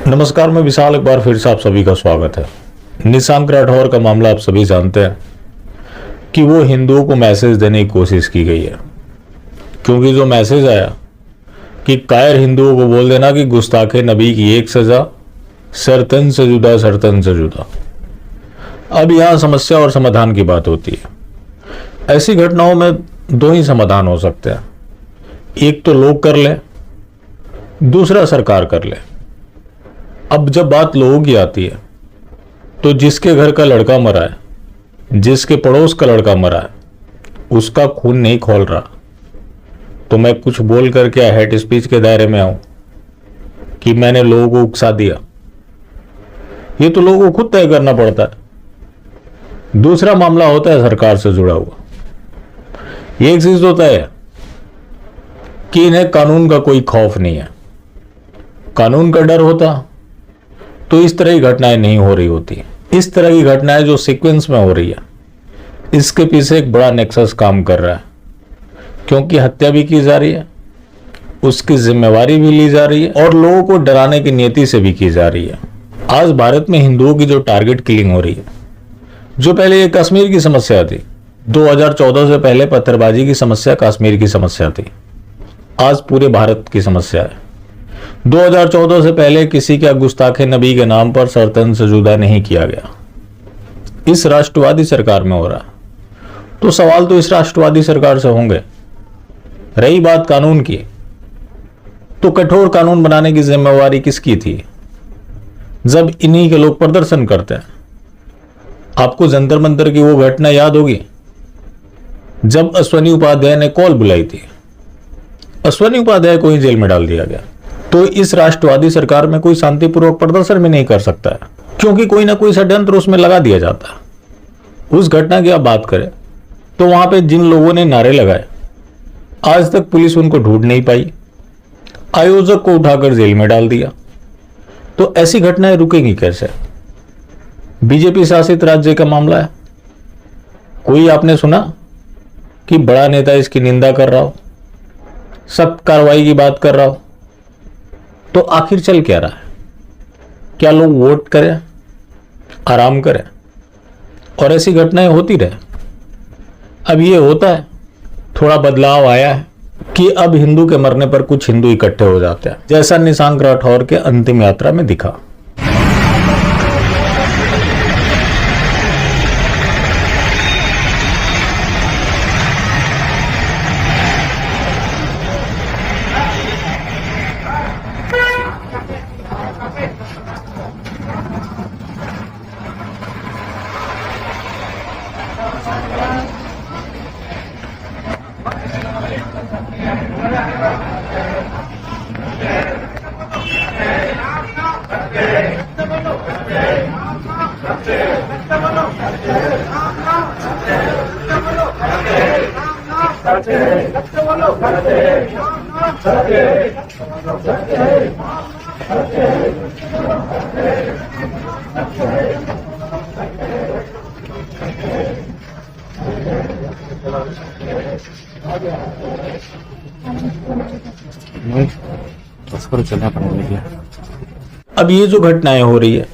नमस्कार, मैं विशाल। एक बार फिर से आप सभी का स्वागत है। निशांक राठौर का मामला आप सभी जानते हैं कि वो हिंदुओं को मैसेज देने की कोशिश की गई है, क्योंकि जो मैसेज आया कि कायर हिंदुओं को बोल देना कि गुस्ताखे नबी की एक सजा, सरतन से जुदा, सरतन से जुदा। अब यहाँ समस्या और समाधान की बात होती है। ऐसी घटनाओं में दो ही समाधान हो सकते हैं, एक तो लोग कर ले, दूसरा सरकार कर ले। अब जब बात लोगों की आती है तो जिसके घर का लड़का मरा है, जिसके पड़ोस का लड़का मरा है, उसका खून नहीं खौल रहा, तो मैं कुछ बोल कर क्या हेट स्पीच के दायरे में आऊं कि मैंने लोगों को उकसा दिया? ये तो लोगों को खुद तय करना पड़ता है। दूसरा मामला होता है सरकार से जुड़ा हुआ। एक चीज होता है कि इन्हें कानून का कोई खौफ नहीं है। कानून का डर होता तो इस तरह की घटनाएं नहीं हो रही होती। इस तरह की घटनाएं जो सीक्वेंस में हो रही है, इसके पीछे एक बड़ा नेक्सस काम कर रहा है, क्योंकि हत्या भी की जा रही है, उसकी जिम्मेवारी भी ली जा रही है और लोगों को डराने की नीयति से भी की जा रही है। आज भारत में हिंदुओं की जो टारगेट किलिंग हो रही है, जो पहले ये कश्मीर की समस्या थी, 2014 से पहले पत्थरबाजी की समस्या कश्मीर की समस्या थी, आज पूरे भारत की समस्या है। 2014 से पहले किसी का गुस्ताखे नबी के नाम पर सरतन से जुदा नहीं किया गया। इस राष्ट्रवादी सरकार में हो रहा, तो सवाल तो इस राष्ट्रवादी सरकार से होंगे। रही बात कानून की, तो कठोर कानून बनाने की जिम्मेवारी किसकी थी जब इन्हीं के लोग प्रदर्शन करते हैं? आपको जंतर मंतर की वो घटना याद होगी जब अश्वनी उपाध्याय ने कॉल बुलाई थी। अश्वनी उपाध्याय को ही जेल में डाल दिया गया। तो इस राष्ट्रवादी सरकार में कोई शांतिपूर्वक प्रदर्शन भी नहीं कर सकता है, क्योंकि कोई ना कोई षड्यंत्र उसमें लगा दिया जाता है। उस घटना की आप बात करें तो वहां पे जिन लोगों ने नारे लगाए, आज तक पुलिस उनको ढूंढ नहीं पाई, आयोजक को उठाकर जेल में डाल दिया। तो ऐसी घटनाएं रुकेंगी कैसे? बीजेपी शासित राज्य का मामला है, कोई आपने सुना कि बड़ा नेता इसकी निंदा कर रहा हो, सख्त कार्रवाई की बात कर रहा हो? तो आखिर चल क्या रहा है? क्या लोग वोट करें, आराम करें और ऐसी घटनाएं होती रहे? अब ये होता है, थोड़ा बदलाव आया है कि अब हिंदू के मरने पर कुछ हिंदू इकट्ठे हो जाते हैं, जैसा निशांक राठौर के अंतिम यात्रा में दिखा। अब ये जो घटनाएं हो रही है,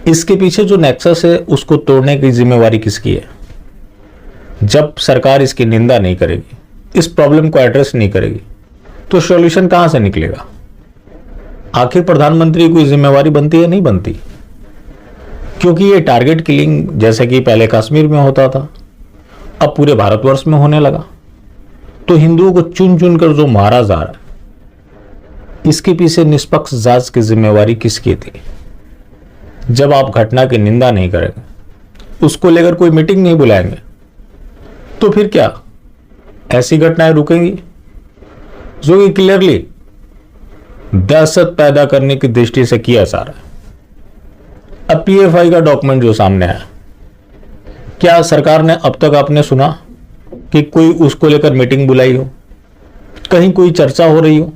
इसके पीछे जो नेक्सस है, उसको तोड़ने की जिम्मेवारी किसकी है? जब सरकार इसकी निंदा नहीं करेगी, इस प्रॉब्लम को एड्रेस नहीं करेगी, तो सॉल्यूशन कहां से निकलेगा? आखिर प्रधानमंत्री की कोई जिम्मेवारी बनती है? नहीं बनती, क्योंकि ये टारगेट किलिंग जैसे कि पहले कश्मीर में होता था, अब पूरे भारतवर्ष में होने लगा। तो हिंदुओं को चुन चुन कर जो मारा जा रहा है, इसके पीछे निष्पक्ष जांच की जिम्मेवारी किसकी थी? जब आप घटना की निंदा नहीं करेंगे, उसको लेकर कोई मीटिंग नहीं बुलाएंगे, तो फिर क्या ऐसी घटनाएं रुकेंगी जो कि क्लियरली दहशत पैदा करने की दृष्टि से किया जा रहा है? अब पीएफआई का डॉक्यूमेंट जो सामने आया, क्या सरकार ने अब तक आपने सुना कि कोई उसको लेकर मीटिंग बुलाई हो, कहीं कोई चर्चा हो रही हो?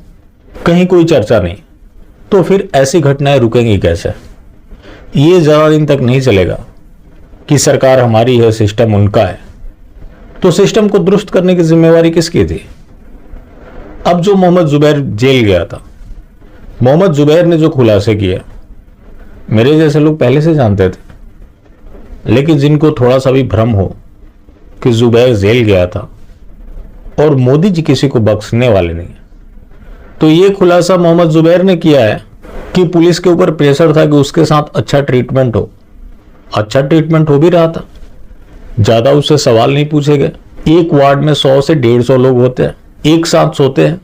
कहीं कोई चर्चा नहीं। तो फिर ऐसी घटनाएं रुकेंगी कैसे? ये ज्यादा दिन तक नहीं चलेगा कि सरकार हमारी है, सिस्टम उनका है। तो सिस्टम को दुरुस्त करने की जिम्मेवारी किसकी थी? अब जो मोहम्मद जुबैर जेल गया था, मोहम्मद जुबैर ने जो खुलासे किए, मेरे जैसे लोग पहले से जानते थे, लेकिन जिनको थोड़ा सा भी भ्रम हो कि जुबैर जेल गया था और मोदी जी किसी को बख्शने वाले नहीं है, तो ये खुलासा मोहम्मद जुबैर ने किया है कि पुलिस के ऊपर प्रेशर था कि उसके साथ अच्छा ट्रीटमेंट हो। अच्छा ट्रीटमेंट हो भी रहा था, ज्यादा उससे सवाल नहीं पूछे गए। एक वार्ड में 100 से 150 लोग होते हैं, एक साथ सोते हैं,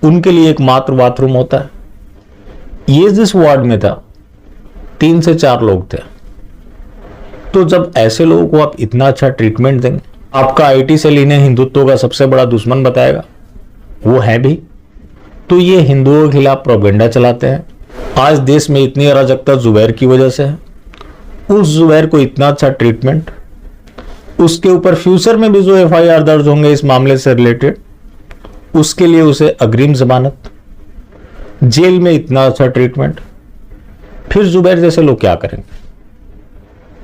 उनके लिए एक मात्र बाथरूम होता है। ये जिस वार्ड में था 3 से 4 लोग थे। तो जब ऐसे लोगों को आप इतना अच्छा ट्रीटमेंट देंगे, आपका आईटी सेल इन्हें हिंदुत्व का सबसे बड़ा दुश्मन बताएगा, वो है भी। तो ये हिंदुओं के खिलाफ प्रोपेगेंडा चलाते हैं। आज देश में इतनी अराजकता जुबैर की वजह से है। उस जुबैर को इतना अच्छा ट्रीटमेंट, उसके ऊपर फ्यूचर में भी जो एफआईआर दर्ज होंगे इस मामले से रिलेटेड, उसके लिए उसे अग्रिम जमानत, जेल में इतना अच्छा ट्रीटमेंट, फिर जुबैर जैसे लोग क्या करेंगे?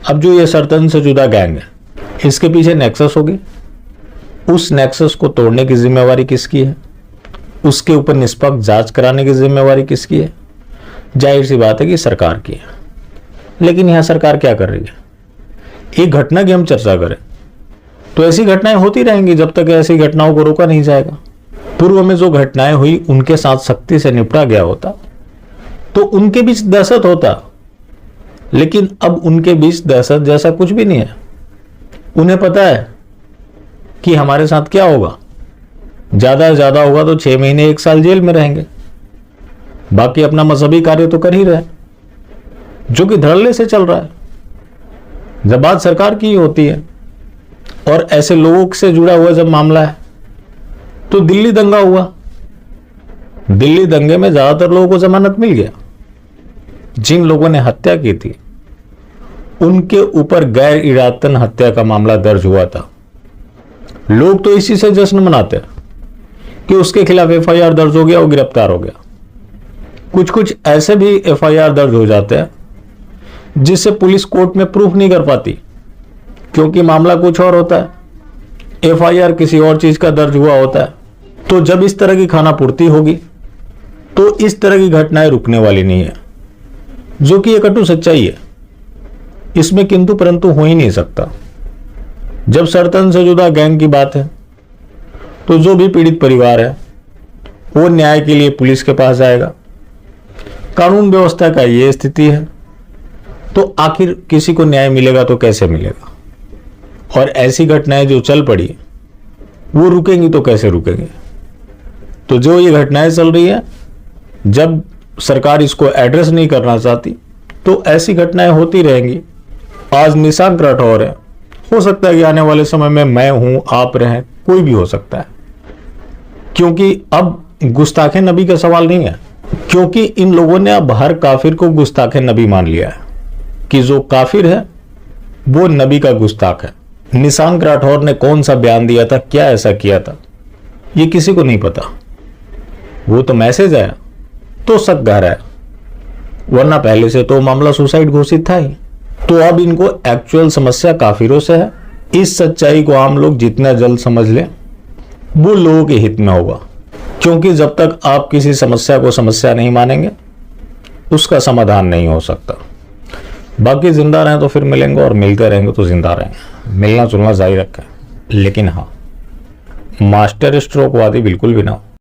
अब जो ये सरतन से जुदा गैंग है, इसके पीछे नेक्सस होगी। उस नेक्सस को तोड़ने की जिम्मेवारी किसकी है? उसके ऊपर निष्पक्ष जांच कराने की जिम्मेवारी किसकी है? जाहिर सी बात है कि सरकार की है। लेकिन यहां सरकार क्या कर रही है? एक घटना की हम चर्चा करें तो ऐसी घटनाएं होती रहेंगी जब तक ऐसी घटनाओं को रोका नहीं जाएगा। पूर्व में जो घटनाएं हुई उनके साथ सख्ती से निपटा गया होता तो उनके बीच दहशत होता, लेकिन अब उनके बीच दहशत जैसा कुछ भी नहीं है। उन्हें पता है कि हमारे साथ क्या होगा, ज्यादा से ज्यादा होगा तो 6 महीने 1 साल जेल में रहेंगे, बाकी अपना मजहबी कार्य तो कर ही रहे, जो कि धड़ल्ले से चल रहा है। जब बात सरकार की होती है और ऐसे लोगों से जुड़ा हुआ जब मामला है, तो दिल्ली दंगा हुआ, दिल्ली दंगे में ज्यादातर लोगों को जमानत मिल गया। जिन लोगों ने हत्या की थी उनके ऊपर गैर इरादतन हत्या का मामला दर्ज हुआ था। लोग तो इसी से जश्न मनाते हैं कि उसके खिलाफ एफआईआर दर्ज हो गया, वो गिरफ्तार हो गया। कुछ कुछ ऐसे भी एफआईआर दर्ज हो जाते हैं जिससे पुलिस कोर्ट में प्रूफ नहीं कर पाती, क्योंकि मामला कुछ और होता है, एफआईआर किसी और चीज का दर्ज हुआ होता है। तो जब इस तरह की खानापूर्ति होगी तो इस तरह की घटनाएं रुकने वाली नहीं है, जो कि एक कटु सच्चाई है। इसमें किंतु परंतु हो ही नहीं सकता। जब सरतन से जुदा गैंग की बात है तो जो भी पीड़ित परिवार है वो न्याय के लिए पुलिस के पास जाएगा। कानून व्यवस्था का ये स्थिति है, तो आखिर किसी को न्याय मिलेगा तो कैसे मिलेगा? और ऐसी घटनाएं जो चल पड़ी वो रुकेंगी तो कैसे रुकेंगी? तो जो ये घटनाएं चल रही है, जब सरकार इसको एड्रेस नहीं करना चाहती तो ऐसी घटनाएं होती रहेंगी। आज निशांक राठौर है, हो सकता है कि आने वाले समय में मैं हूं, आप रहें, कोई भी हो सकता है, क्योंकि अब गुस्ताखे नबी का सवाल नहीं है। क्योंकि इन लोगों ने अब हर काफिर को गुस्ताखे नबी मान लिया है कि जो काफिर है वो नबी का गुस्ताख है। निशांक राठौर ने कौन सा बयान दिया था, क्या ऐसा किया था, ये किसी को नहीं पता। वो तो मैसेज आया तो शक गहरा है, वरना पहले से तो मामला सुसाइड घोषित था ही। तो अब इनको एक्चुअल समस्या काफिरों से है। इस सच्चाई को आम लोग जितना जल्द समझ लें वो लोगों के हित में होगा, क्योंकि जब तक आप किसी समस्या को समस्या नहीं मानेंगे उसका समाधान नहीं हो सकता। बाकी जिंदा रहें तो फिर मिलेंगे, और मिलते रहेंगे तो जिंदा रहेंगे। मिलना जुलना जारी रखें, लेकिन हाँ, मास्टर स्ट्रोक वादी बिल्कुल भी ना हो।